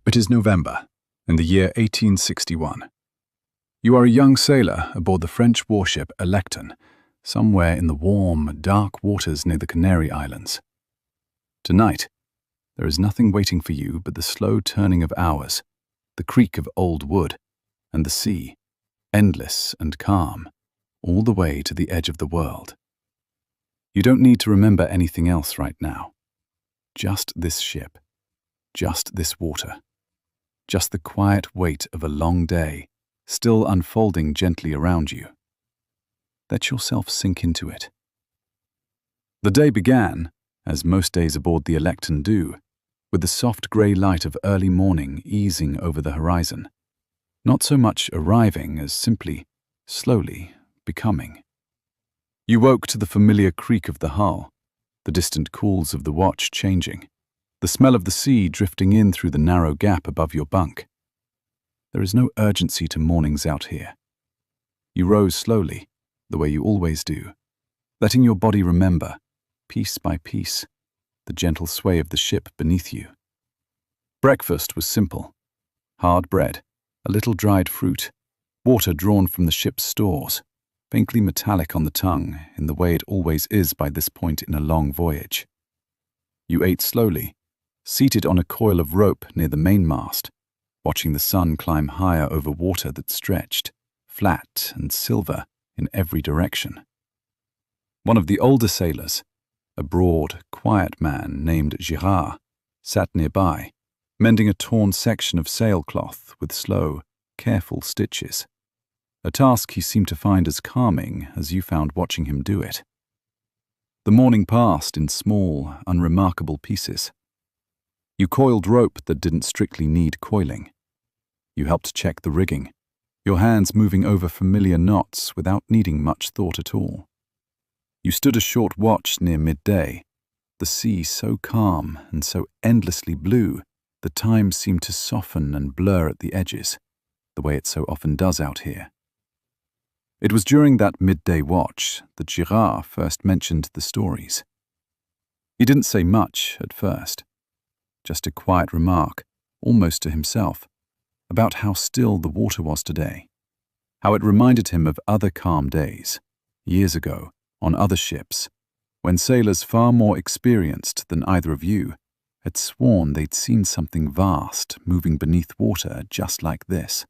It is November, in the year 1861. You are a young sailor aboard the French warship Alecton, somewhere in the warm, dark waters near the Canary Islands. Tonight, there is nothing waiting for you but the slow turning of hours, the creak of old wood, and the sea, endless and calm, all the way to the edge of the world. You don't need to remember anything else right now. Just this ship, just this water, just the quiet weight of a long day still unfolding gently around you. Let yourself sink into it. The day began, as most days aboard the Alecton do, with the soft grey light of early morning easing over the horizon, not so much arriving as simply, slowly, becoming. You woke to the familiar creak of the hull, the distant calls of the watch changing, the smell of the sea drifting in through the narrow gap above your bunk. There is no urgency to mornings out here. You rose slowly, the way you always do, letting your body remember, piece by piece, the gentle sway of the ship beneath you. Breakfast was simple. Hard bread, a little dried fruit, water drawn from the ship's stores, faintly metallic on the tongue in the way it always is by this point in a long voyage. You ate slowly, seated on a coil of rope near the mainmast, watching the sun climb higher over water that stretched, flat and silver, in every direction. One of the older sailors, a broad, quiet man named Girard, sat nearby, mending a torn section of sailcloth with slow, careful stitches, a task he seemed to find as calming as you found watching him do it. The morning passed in small, unremarkable pieces. You coiled rope that didn't strictly need coiling. You helped check the rigging, your hands moving over familiar knots without needing much thought at all. You stood a short watch near midday, the sea so calm and so endlessly blue that time seemed to soften and blur at the edges, the way it so often does out here. It was during that midday watch that Girard first mentioned the stories. He didn't say much at first, just a quiet remark, almost to himself, about how still the water was today, how it reminded him of other calm days, years ago, on other ships, when sailors far more experienced than either of you had sworn they'd seen something vast moving beneath water just like this.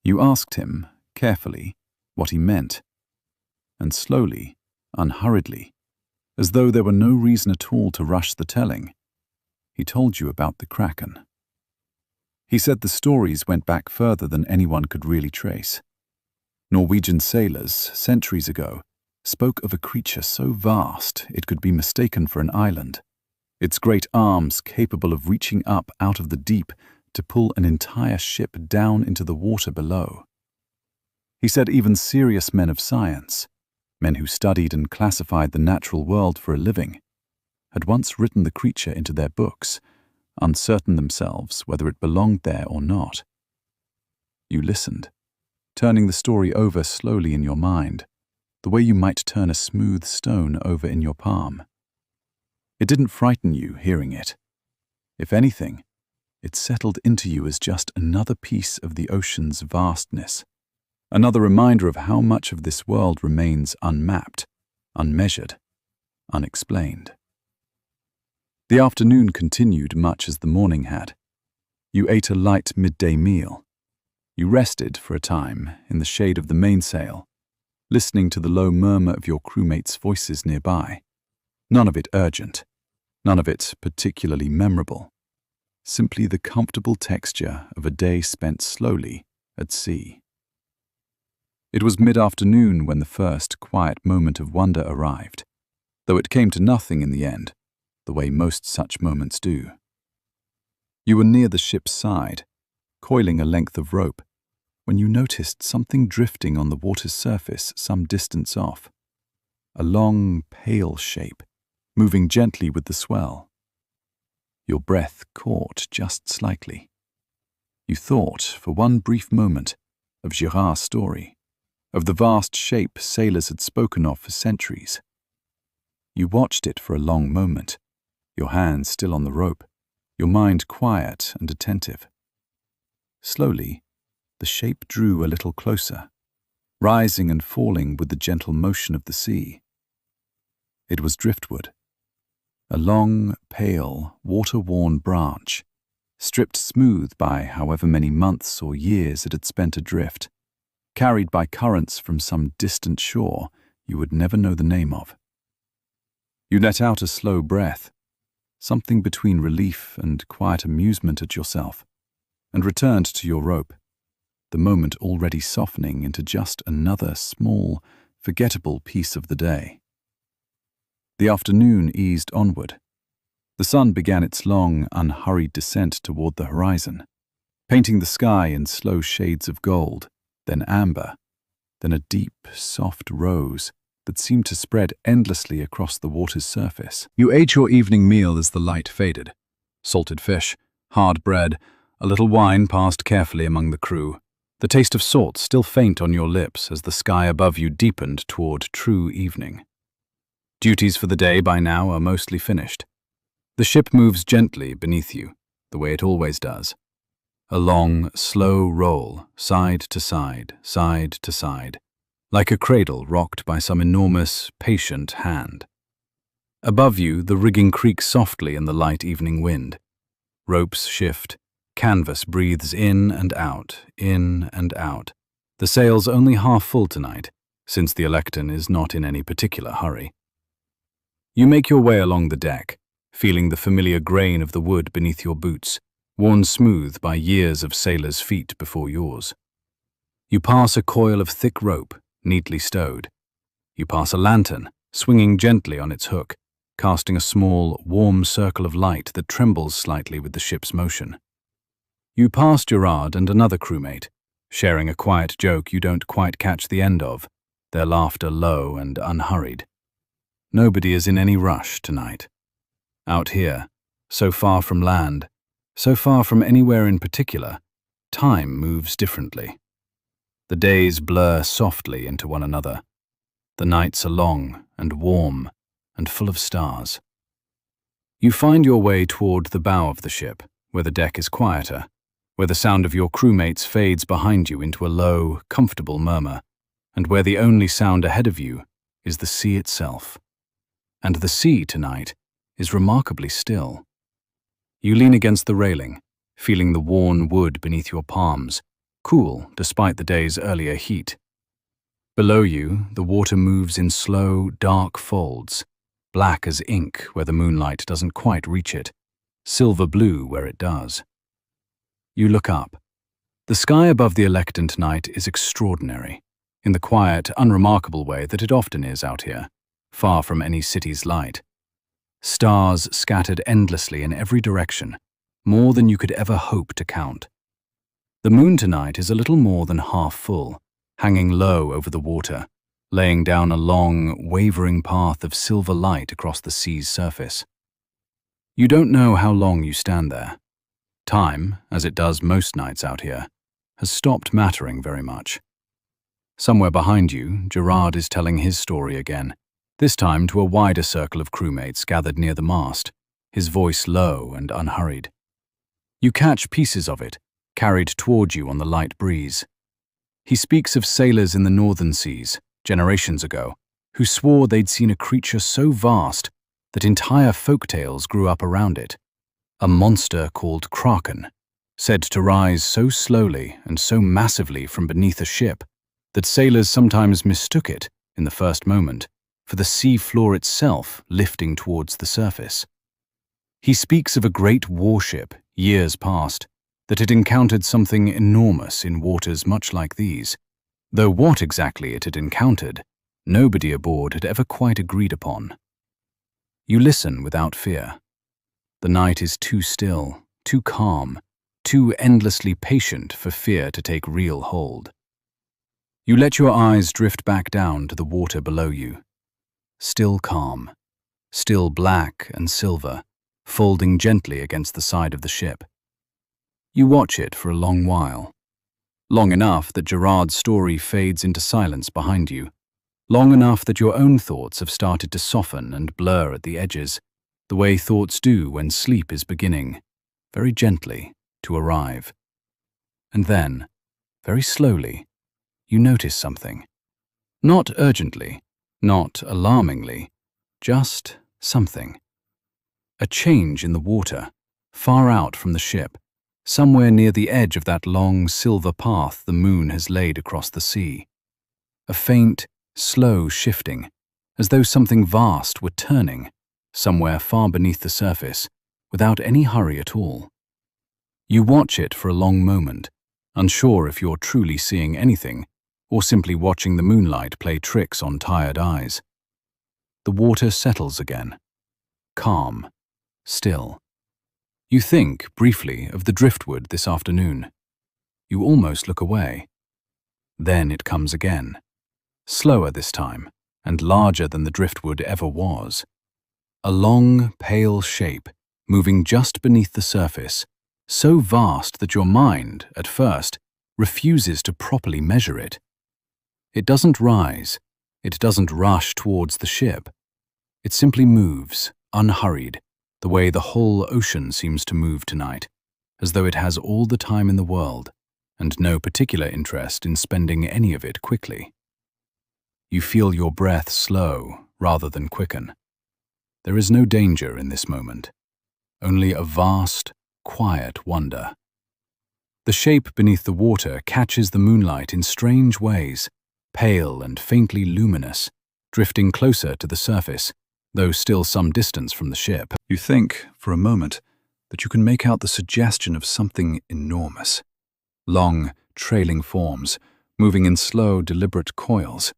You asked him, carefully, what he meant, and slowly, unhurriedly, as though there were no reason at all to rush the telling, he told you about the Kraken. He said the stories went back further than anyone could really trace. Norwegian sailors, centuries ago, spoke of a creature so vast it could be mistaken for an island, its great arms capable of reaching up out of the deep to pull an entire ship down into the water below. He said even serious men of science, men who studied and classified the natural world for a living, had once written the creature into their books, uncertain themselves whether it belonged there or not. You listened, turning the story over slowly in your mind, the way you might turn a smooth stone over in your palm. It didn't frighten you hearing it. If anything, it settled into you as just another piece of the ocean's vastness, another reminder of how much of this world remains unmapped, unmeasured, unexplained. The afternoon continued much as the morning had. You ate a light midday meal. You rested for a time in the shade of the mainsail, listening to the low murmur of your crewmates' voices nearby. None of it urgent, none of it particularly memorable. Simply the comfortable texture of a day spent slowly at sea. It was mid-afternoon when the first quiet moment of wonder arrived, though it came to nothing in the end, the way most such moments do. You were near the ship's side, coiling a length of rope, when you noticed something drifting on the water's surface some distance off. A long, pale shape, moving gently with the swell. Your breath caught just slightly. You thought, for one brief moment, of Girard's story, of the vast shape sailors had spoken of for centuries. You watched it for a long moment, your hands still on the rope, your mind quiet and attentive. Slowly, the shape drew a little closer, rising and falling with the gentle motion of the sea. It was driftwood, a long, pale, water-worn branch, stripped smooth by however many months or years it had spent adrift, carried by currents from some distant shore you would never know the name of. You let out a slow breath, something between relief and quiet amusement at yourself, and returned to your rope, the moment already softening into just another small, forgettable piece of the day. The afternoon eased onward. The sun began its long, unhurried descent toward the horizon, painting the sky in slow shades of gold, then amber, then a deep, soft rose that seemed to spread endlessly across the water's surface. You ate your evening meal as the light faded. Salted fish, hard bread, a little wine passed carefully among the crew, the taste of salt still faint on your lips as the sky above you deepened toward true evening. Duties for the day by now are mostly finished. The ship moves gently beneath you, the way it always does. A long, slow roll, side to side, side to side, like a cradle rocked by some enormous, patient hand. Above you, the rigging creaks softly in the light evening wind. Ropes shift, canvas breathes in and out, in and out. The sail's only half full tonight, since the Alecton is not in any particular hurry. You make your way along the deck, feeling the familiar grain of the wood beneath your boots, worn smooth by years of sailors' feet before yours. You pass a coil of thick rope, neatly stowed. You pass a lantern, swinging gently on its hook, casting a small, warm circle of light that trembles slightly with the ship's motion. You pass Gerard and another crewmate, sharing a quiet joke you don't quite catch the end of, their laughter low and unhurried. Nobody is in any rush tonight. Out here, so far from land, so far from anywhere in particular, time moves differently. The days blur softly into one another. The nights are long and warm and full of stars. You find your way toward the bow of the ship, where the deck is quieter, where the sound of your crewmates fades behind you into a low, comfortable murmur, and where the only sound ahead of you is the sea itself. And the sea tonight is remarkably still. You lean against the railing, feeling the worn wood beneath your palms, cool despite the day's earlier heat. Below you, the water moves in slow, dark folds, black as ink where the moonlight doesn't quite reach it, silver blue where it does. You look up. The sky above the Alecton tonight is extraordinary, in the quiet, unremarkable way that it often is out here, far from any city's light. Stars scattered endlessly in every direction, more than you could ever hope to count. The moon tonight is a little more than half full, hanging low over the water, laying down a long, wavering path of silver light across the sea's surface. You don't know how long you stand there. Time, as it does most nights out here, has stopped mattering very much. Somewhere behind you, Gerard is telling his story again, this time to a wider circle of crewmates gathered near the mast, his voice low and unhurried. You catch pieces of it, carried toward you on the light breeze. He speaks of sailors in the northern seas, generations ago, who swore they'd seen a creature so vast that entire folk tales grew up around it. A monster called Kraken, said to rise so slowly and so massively from beneath a ship that sailors sometimes mistook it, in the first moment, for the sea floor itself lifting towards the surface. He speaks of a great warship, years past, that had encountered something enormous in waters much like these, though what exactly it had encountered, nobody aboard had ever quite agreed upon. You listen without fear. The night is too still, too calm, too endlessly patient for fear to take real hold. You let your eyes drift back down to the water below you. Still calm, still black and silver, folding gently against the side of the ship. You watch it for a long while. Long enough that Gerard's story fades into silence behind you. Long enough that your own thoughts have started to soften and blur at the edges, the way thoughts do when sleep is beginning, very gently, to arrive. And then, very slowly, you notice something. Not urgently, not alarmingly, just something. A change in the water, far out from the ship, somewhere near the edge of that long silver path the moon has laid across the sea. A faint, slow shifting, as though something vast were turning, somewhere far beneath the surface, without any hurry at all. You watch it for a long moment, unsure if you're truly seeing anything, or simply watching the moonlight play tricks on tired eyes. The water settles again, calm, still. You think, briefly, of the driftwood this afternoon. You almost look away. Then it comes again, slower this time, and larger than the driftwood ever was. A long, pale shape, moving just beneath the surface, so vast that your mind, at first, refuses to properly measure it. It doesn't rise, it doesn't rush towards the ship. It simply moves, unhurried, the way the whole ocean seems to move tonight, as though it has all the time in the world, and no particular interest in spending any of it quickly. You feel your breath slow rather than quicken. There is no danger in this moment, only a vast, quiet wonder. The shape beneath the water catches the moonlight in strange ways, pale and faintly luminous, drifting closer to the surface, though still some distance from the ship. You think, for a moment, that you can make out the suggestion of something enormous. Long, trailing forms, moving in slow, deliberate coils,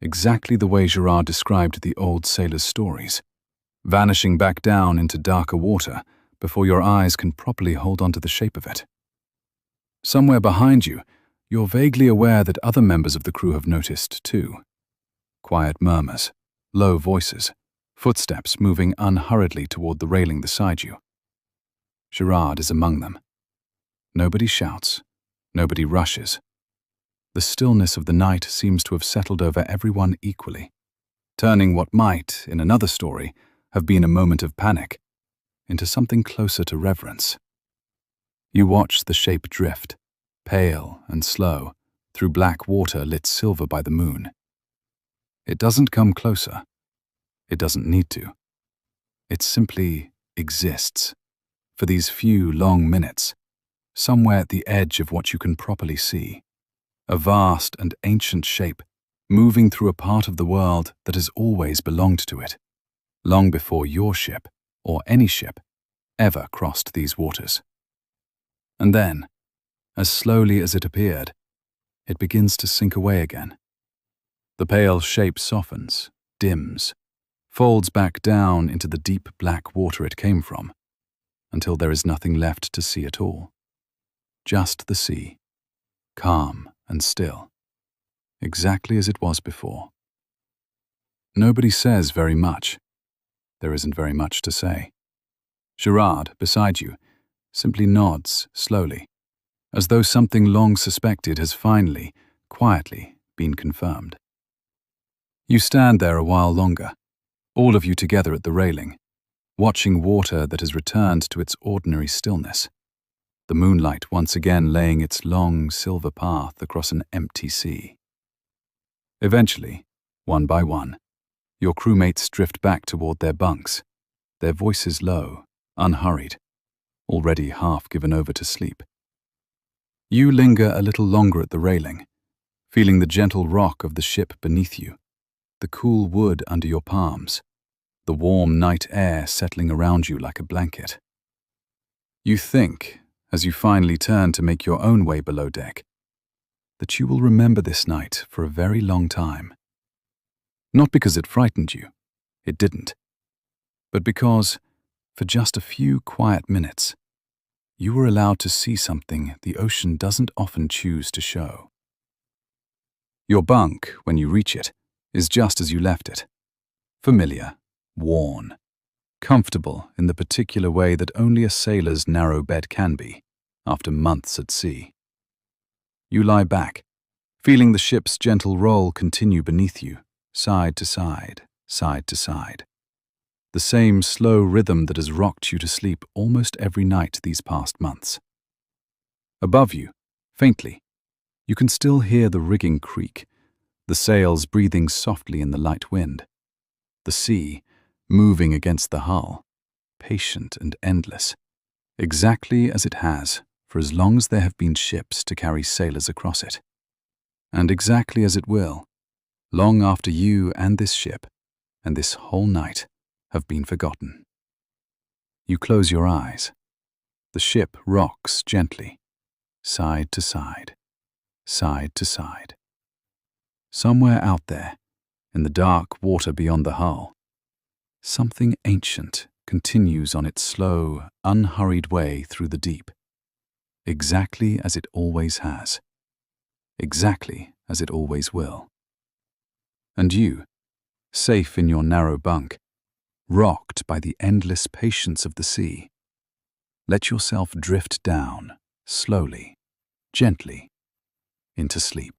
exactly the way Gerard described the old sailors' stories, vanishing back down into darker water before your eyes can properly hold on to the shape of it. Somewhere behind you, you're vaguely aware that other members of the crew have noticed too. Quiet murmurs, low voices, footsteps moving unhurriedly toward the railing beside you. Gerard is among them. Nobody shouts, nobody rushes. The stillness of the night seems to have settled over everyone equally, turning what might, in another story, have been a moment of panic into something closer to reverence. You watch the shape drift, pale and slow, through black water lit silver by the moon. It doesn't come closer. It doesn't need to. It simply exists, for these few long minutes, somewhere at the edge of what you can properly see. A vast and ancient shape, moving through a part of the world that has always belonged to it, long before your ship, or any ship, ever crossed these waters. And then, as slowly as it appeared, it begins to sink away again. The pale shape softens, dims, folds back down into the deep black water it came from, until there is nothing left to see at all. Just the sea, calm and still, exactly as it was before. Nobody says very much. There isn't very much to say. Gerard, beside you, simply nods slowly, as though something long suspected has finally, quietly, been confirmed. You stand there a while longer, all of you together at the railing, watching water that has returned to its ordinary stillness, the moonlight once again laying its long silver path across an empty sea. Eventually, one by one, your crewmates drift back toward their bunks, their voices low, unhurried, already half given over to sleep. You linger a little longer at the railing, feeling the gentle rock of the ship beneath you, the cool wood under your palms, the warm night air settling around you like a blanket. You think, as you finally turn to make your own way below deck, that you will remember this night for a very long time. Not because it frightened you, it didn't, but because, for just a few quiet minutes, you were allowed to see something the ocean doesn't often choose to show. Your bunk, when you reach it, is just as you left it. Familiar, worn, comfortable in the particular way that only a sailor's narrow bed can be, after months at sea. You lie back, feeling the ship's gentle roll continue beneath you, side to side, side to side. the same slow rhythm that has rocked you to sleep almost every night these past months. Above you, faintly, you can still hear the rigging creak, the sails breathing softly in the light wind, the sea moving against the hull, patient and endless, exactly as it has for as long as there have been ships to carry sailors across it, and exactly as it will, long after you and this ship and this whole night have been forgotten. You close your eyes. The ship rocks gently, side to side, side to side. Somewhere out there, in the dark water beyond the hull, something ancient continues on its slow, unhurried way through the deep, exactly as it always has, exactly as it always will. And you, safe in your narrow bunk, rocked by the endless patience of the sea, let yourself drift down, slowly, gently, into sleep.